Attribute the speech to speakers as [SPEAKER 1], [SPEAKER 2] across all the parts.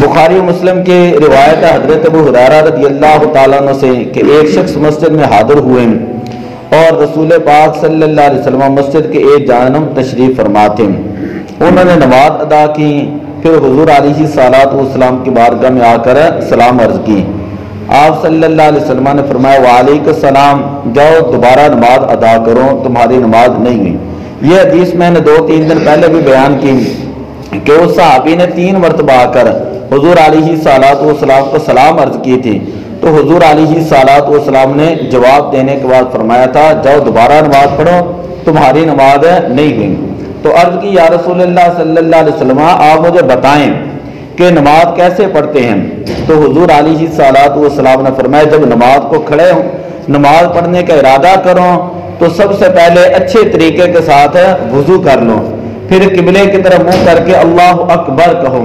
[SPEAKER 1] بخاری و مسلم کی روایت ہے حضرت ابو ہریرہ رضی اللہ تعالیٰ عنہ سے کہ ایک شخص مسجد میں حاضر ہوئے اور رسول پاک صلی اللہ علیہ وسلم مسجد کے ایک جانب تشریف فرما تھے۔ انہوں نے نماز ادا کی، پھر حضور علیہ الصلوۃ والسلام کی بارگاہ میں آ کر سلام عرض کی۔ آپ صلی اللہ علیہ وسلم نے فرمایا وعلیکم السلام، جاؤ دوبارہ نماز ادا کرو، تمہاری نماز نہیں ہوئی۔ یہ حدیث میں نے 2-3 دن پہلے بھی بیان کی کہ اس صحابی نے 3 مرتبہ آ کر حضور علیہ الصلوۃ والسلام کو سلام عرض کی تھی، تو حضور علیہ الصلوۃ والسلام نے جواب دینے کے بعد فرمایا تھا جاؤ دوبارہ نماز پڑھو، تمہاری نماز نہیں ہوئی۔ تو عرض کی یا رسول اللہ صلی اللہ علیہ وسلم آپ مجھے بتائیں کہ نماز کیسے پڑھتے ہیں؟ تو حضور علیہ الصلوۃ والسلام نے فرمایا جب نماز کو کھڑے ہو، نماز پڑھنے کا ارادہ کرو تو سب سے پہلے اچھے طریقے کے ساتھ وضو کر لو، پھر قبلے کی طرف منہ کر کے اللہ اکبر کہو،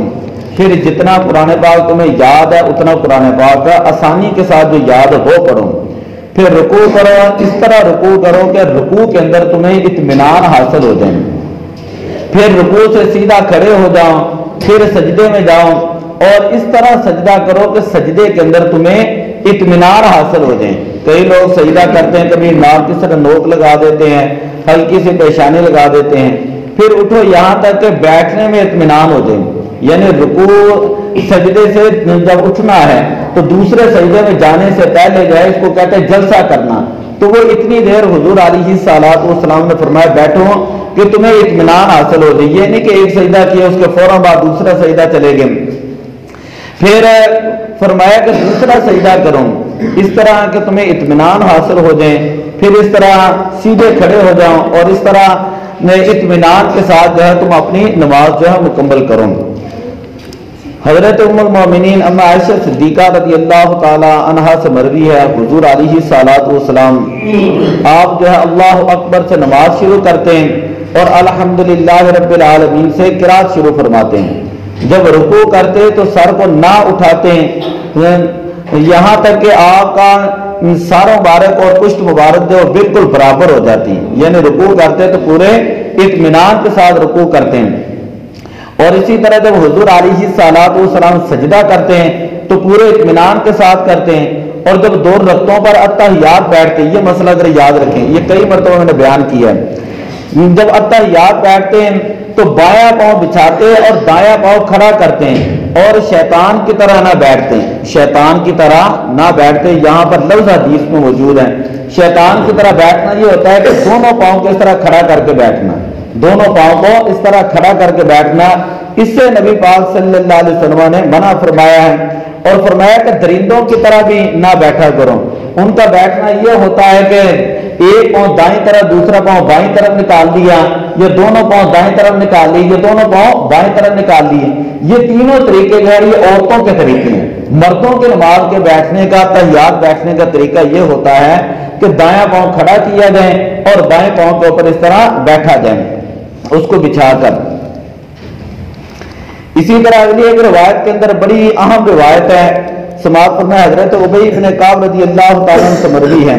[SPEAKER 1] پھر جتنا قرآن پاک تمہیں یاد ہے اتنا قرآن پاک کا آسانی کے ساتھ جو یاد ہو پڑھو، پھر رکوع کرو، اس طرح رکوع کرو کہ رکوع کے اندر تمہیں اطمینان حاصل ہو جائے، پھر رکوع سے سیدھا کھڑے ہو جاؤ، پھر سجدے میں جاؤ اور اس طرح سجدہ کرو کہ سجدے کے اندر تمہیں اطمینان حاصل ہو جائے۔ کئی لوگ سجدہ کرتے ہیں، کبھی ناک کی طرح نوک لگا دیتے ہیں، ہلکی سی پیشانی لگا دیتے ہیں، پھر اٹھو یہاں تک کہ بیٹھنے میں اطمینان ہو جائے، یعنی رکوع سجدے سے جب اٹھنا ہے تو دوسرے سجدے میں جانے سے پہلے جو ہے اس کو کہتے ہیں جلسہ کرنا، تو وہ اتنی دیر حضور علیہ الصلوۃ والسلام نے فرمایا بیٹھو کہ تمہیں اطمینان حاصل ہو جائے، یہ نہیں کہ ایک سجدہ کیا اس کے فوراً بعد دوسرا سجدہ چلے گئے، پھر فرمایا کہ دوسرا سجدہ کرو اس طرح کہ تمہیں اطمینان حاصل ہو جائے، پھر اس طرح سیدھے کھڑے ہو جاؤ اور اس طرح اطمینان کے ساتھ جو ہے تم اپنی نماز جو ہے مکمل کرو۔ حضرت ام المومنین ام عائشہ صدیقہ رضی اللہ تعالی عنہا سے مروی ہے حضور علیہ الصلوۃ والسلام آپ جو ہے اللہ اکبر سے نماز شروع کرتے ہیں اور الحمدللہ رب العالمین سے قرات شروع فرماتے ہیں۔ جب رکوع کرتے تو سر کو نہ اٹھاتے ہیں یہاں تک کہ آپ کا سار مبارک اور پشت مبارک جو بالکل برابر ہو جاتی، یعنی رکوع کرتے تو پورے اطمینان کے ساتھ رکوع کرتے ہیں، اور اسی طرح جب حضور علیہ الصلوۃ والسلام سجدہ کرتے ہیں تو پورے اطمینان کے ساتھ کرتے ہیں، اور جب 2 رکعتوں پر اتحیات بیٹھتے ہیں، یہ مسئلہ اگر یاد رکھیں، یہ کئی مرتبہ میں نے بیان کیا ہے، جب اتحیات بیٹھتے ہیں تو بایاں پاؤں بچھاتے اور دایاں پاؤں کھڑا کرتے ہیں اور شیطان کی طرح نہ بیٹھتے ہیں، شیطان کی طرح نہ بیٹھتے، یہاں پر لفظ حدیث میں موجود ہے۔ شیطان کی طرح بیٹھنا یہ ہوتا ہے کہ دونوں پاؤں کو اس طرح کھڑا کر کے بیٹھنا، دونوں پاؤں کو اس طرح کھڑا کر کے بیٹھنا، اس سے نبی پاک صلی اللہ علیہ وسلم نے منع فرمایا ہے، اور فرمایا کہ درندوں کی طرح بھی نہ بیٹھا کرو۔ ان کا بیٹھنا یہ ہوتا ہے کہ ایک پاؤں دائیں طرف دوسرا پاؤں بائیں طرف نکال دیا، یہ دونوں پاؤں دائیں طرف نکال لیے، یہ دونوں پاؤں بائیں طرف نکال لیے، یہ تینوں طریقے جو ہے یہ عورتوں کے طریقے ہیں۔ مردوں کے نماز کے بیٹھنے کا تحیات بیٹھنے کا طریقہ یہ ہوتا ہے کہ دایاں پاؤں کھڑا کیا جائے اور بائیں پاؤں کے اوپر اس طرح بیٹھا جائے اس کو بچھا کر۔ اسی طرح اگلی ایک روایت کے اندر بڑی اہم روایت ہے، سماعت فرمائے حضرت ابی بن کعب رضی اللہ تعالیٰ عنہ سے مروی ہے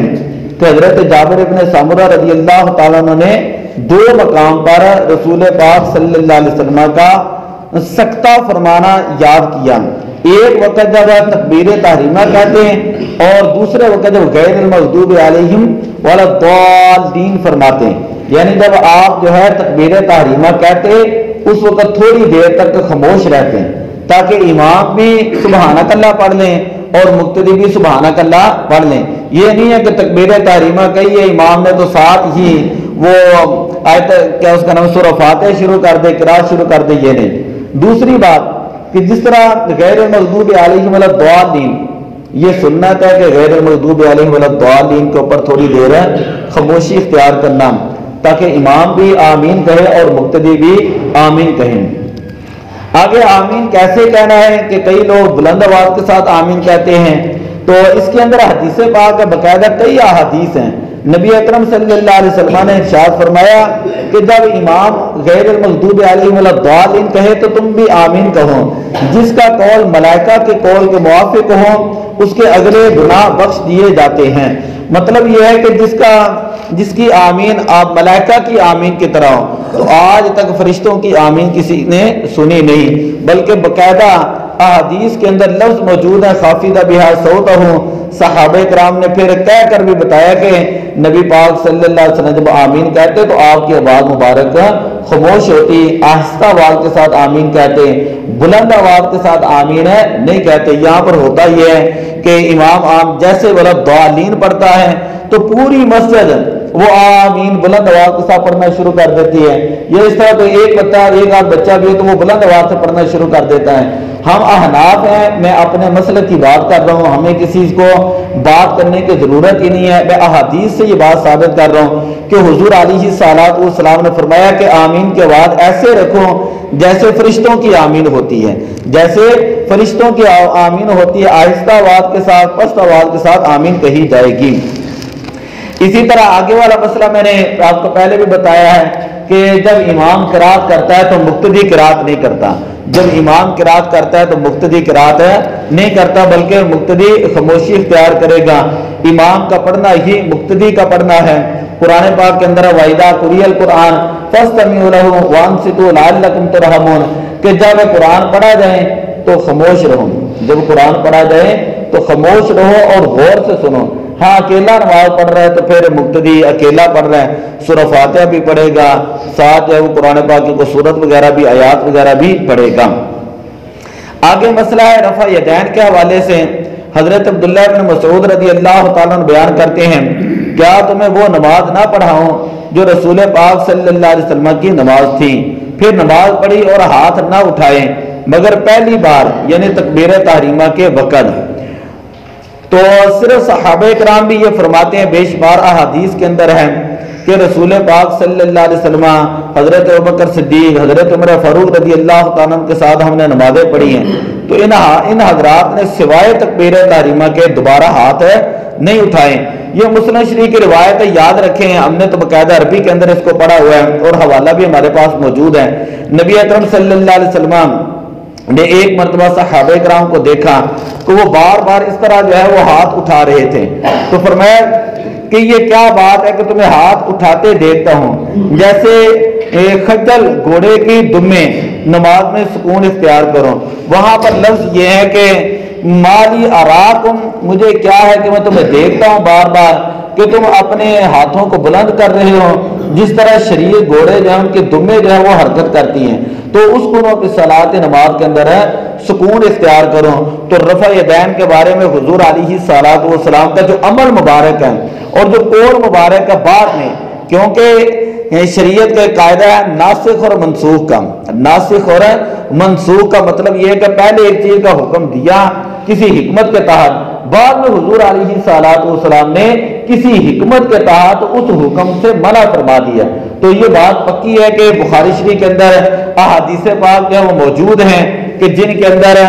[SPEAKER 1] کہ حضرت جابر بن سمرہ رضی اللہ تعالیٰ عنہ نے 2 مقام پر رسول پاک صلی اللہ علیہ وسلم کا سکتہ فرمانا یاد کیا۔ ایک وقت جب تکبیر تحریمہ کہتے ہیں اور دوسرے وقت جب غیر المغضوب علیہم ولا الضالین فرماتے ہیں، یعنی جب آپ جو ہے تکبیر تحریمہ کہتے اس وقت تھوڑی دیر تک خاموش رہتے ہیں تاکہ امام بھی سبحانک اللہ پڑھ لیں اور مقتدی بھی سبحانک اللہ پڑھ لیں۔ یہ نہیں ہے کہ تکبیر تحریمہ کہی ہے امام نے تو ساتھ ہی وہ آیت کیا اس کا نام سورہ فاتحہ شروع کر دے، قرات شروع کر دے، یہ نہیں۔ دوسری بات کہ جس طرح غیر المغضوب علیہم ولا الضالین، یہ سنت ہے کہ غیر المغضوب علیہم ولا الضالین کے اوپر تھوڑی دیر خاموشی اختیار کرنا تاکہ امام بھی آمین کہے اور مقتدی بھی آمین کہیں۔ آگے آمین کیسے کہنا ہے کہ کئی لوگ بلند آواز کے ساتھ آمین کہتے ہیں، تو اس کے اندر حدیث پاک ہے، باقاعدہ کئی احادیث ہیں۔ نبی اکرم صلی اللہ علیہ وسلم نے ارشاد فرمایا کہ جب امام غیر المغضوب علیہم ولا الضالین کہے تو تم بھی آمین کہو، جس کا قول ملائکہ کے قول کے موافق ہو اس کے اگلے گناہ بخش دیے جاتے ہیں۔ مطلب یہ ہے کہ جس کی آمین آپ ملائکہ کی آمین کی طرح ہو، تو آج تک فرشتوں کی آمین کسی نے سنی نہیں، بلکہ باقاعدہ احادیث کے اندر لفظ موجود ہے خافضہ بہا صوتہ۔ صحابہ کرام نے پھر کہہ کر بھی بتایا کہ نبی پاک صلی اللہ علیہ وسلم جب آمین کہتے تو آپ کی آواز مبارک خاموش ہوتی، آہستہ آواز کے ساتھ آمین کہتے، بلند آواز کے ساتھ آمین نہیں کہتے۔ یہاں پر ہوتا یہ ہے کہ امام عام جیسے والا ضالین پڑھتا ہے تو پوری مسجد وہ آمین بلند آواز کے ساتھ پڑھنا شروع کر دیتی ہے، یہ اس طرح تو ایک آدھ بچہ بھی ہو تو وہ بلند آواز سے پڑھنا شروع کر دیتا ہے۔ ہم احناف ہیں، میں اپنے مسلک کی بات کر رہا ہوں، ہمیں کسی کو بات کرنے کی ضرورت ہی نہیں ہے، میں احادیث سے یہ بات ثابت کر رہا ہوں کہ حضور علیہ السلام نے فرمایا کہ آمین کے بعد ایسے رکھو جیسے فرشتوں کی آمین ہوتی ہے، جیسے فرشتوں کی آمین ہوتی ہے، آہستہ آواز کے ساتھ پست آواز کے ساتھ آمین کہی جائے گی۔ اسی طرح آگے والا مسئلہ میں نے آپ کو پہلے بھی بتایا ہے کہ جب امام قرات کرتا ہے تو مقتدی قرات نہیں کرتا، جب امام قرات کرتا ہے تو مقتدی قرات نہیں کرتا، بلکہ مقتدی خاموشی اختیار کرے گا۔ امام کا پڑھنا ہی مقتدی کا پڑھنا ہے۔ قرآن پاک کے اندر وَإِذَا قُرِئَ الْقُرْآنُ فَاسْتَمِعُوا لَهُ وَأَنصِتُوا لَعَلَّكُمْ تُرْحَمُونَ کہ جب قرآن پڑھا جائے تو خاموش رہو، جب قرآن پڑھا جائے تو خاموش رہو اور غور سے سنو۔ ہاں اکیلا نماز پڑھ رہا ہے تو پھر مقتدی اکیلا پڑھ رہا ہے، سورہ فاتحہ بھی پڑھے گا، ساتھ جو ہے وہ قرآن پاک کی سورت وغیرہ بھی آیات وغیرہ بھی پڑھے گا۔ آگے مسئلہ ہے رفع یدین کے حوالے سے حضرت عبداللہ بن مسعود رضی اللہ تعالیٰ عنہ بیان کرتے ہیں، کیا تمہیں وہ نماز نہ پڑھاؤں جو رسول پاک صلی اللہ علیہ وسلم کی نماز تھی؟ پھر نماز پڑھی اور ہاتھ نہ اٹھائے مگر پہلی بار یعنی تکبیر تحریمہ کے وقت۔ تو صرف صحابہ کرام بھی یہ فرماتے ہیں، بے شمار احادیث کے اندر ہے کہ رسول پاک صلی اللہ علیہ وسلم، حضرت ابوبکر صدیق، حضرت عمر فاروق رضی اللہ تعالیٰ عنہ کے ساتھ ہم نے نمازیں پڑھی ہیں، تو ان حضرات نے سوائے تکبیر تحریمہ کے دوبارہ ہاتھ نہیں اٹھائے۔ یہ مسلم شریف کی روایت ہے، یاد رکھیں، ہم نے تو باقاعدہ عربی کے اندر اس کو پڑھا ہوا ہے اور حوالہ بھی ہمارے پاس موجود ہے۔ نبی اکرم صلی اللہ علیہ وسلم نے ایک مرتبہ صحابہ کرام کو دیکھا کہ وہ بار بار اس طرح جو ہے وہ ہاتھ اٹھا رہے تھے، تو فرمایا کہ یہ کیا بات ہے کہ تمہیں ہاتھ اٹھاتے دیکھتا ہوں، جیسے خجل گھوڑے کی دمیں، نماز میں سکون اختیار کرو۔ وہاں پر لفظ یہ ہے کہ مالی اراکم، مجھے کیا ہے کہ میں تمہیں دیکھتا ہوں بار بار کہ تم اپنے ہاتھوں کو بلند کر رہے ہو، جس طرح شریع گھوڑے جو ہیں ان کی دمیں جو ہے وہ حرکت کرتی ہیں، تو اس کنوں کی صلاۃ نماز کے اندر ہے سکون اختیار کرو۔ تو رفع یدین کے بارے میں حضور علیہ السلام کا جو عمل مبارک ہے اور جو قول مبارک ہے بعد میں، کیونکہ شریعت کا قاعدہ ہے ناسخ اور منسوخ کا، ناسخ اور منسوخ کا مطلب یہ ہے کہ پہلے ایک چیز کا حکم دیا کسی حکمت کے تحت، بعد میں حضور علیہ السلام نے کسی حکمت کے تحت اس حکم سے منع فرما دیا۔ تو یہ بات پکی ہے کہ بخاری شریف کے اندر احادیث پاک جو ہے وہ موجود ہیں کہ جن کے اندر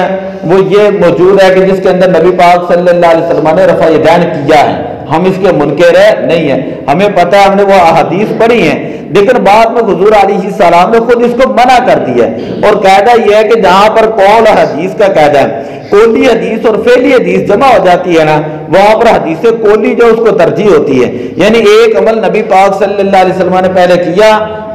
[SPEAKER 1] وہ یہ موجود ہے کہ جس کے اندر نبی پاک صلی اللہ علیہ وسلم نے رفع یدین کیا ہے، ہم اس کے منکر نہیں ہیں، ہمیں پتہ ہے، ہم نے وہ احادیث پڑھی ہیں، لیکن بعد میں حضور علیہ السلام نے خود اس کو منع کر دیا ہے۔ اور قاعدہ یہ ہے کہ جہاں پر قول حدیث کا قاعدہ ہے، قولی حدیث اور فعلی حدیث جمع ہو جاتی ہے نا، وہاں پر حدیث قولی جو اس کو ترجیح ہوتی ہے، یعنی ایک عمل نبی پاک صلی اللہ علیہ وسلم نے پہلے کیا،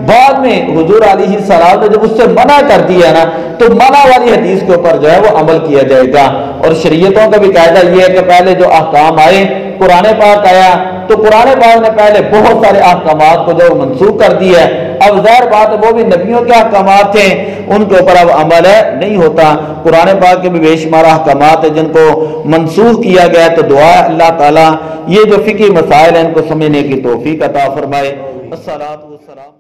[SPEAKER 1] بعد میں حضور علیہ السلام نے جب اس سے منع کر دیا نا، تو منع والی حدیث کے اوپر جو ہے وہ عمل کیا جائے گا۔ اور شریعتوں کا بھی قاعدہ یہ ہے کہ پہلے جو احکام آئے، قرآن پاک آیا تو قرآن پاک نے پہلے بہت سارے احکامات کو جو منسوخ کر دیا ہے، اب ظاہر بات ہے وہ بھی نبیوں کے احکامات تھے، ان کے اوپر اب عمل نہیں ہوتا۔ قرآن پاک کے بھی بے شمار احکامات ہیں جن کو منسوخ کیا گیا ہے، تو دعا ہے اللہ تعالیٰ یہ جو فقہی مسائل ہیں ان کو سمجھنے کی توفیق عطا فرمائے۔ الصلاۃ والسلام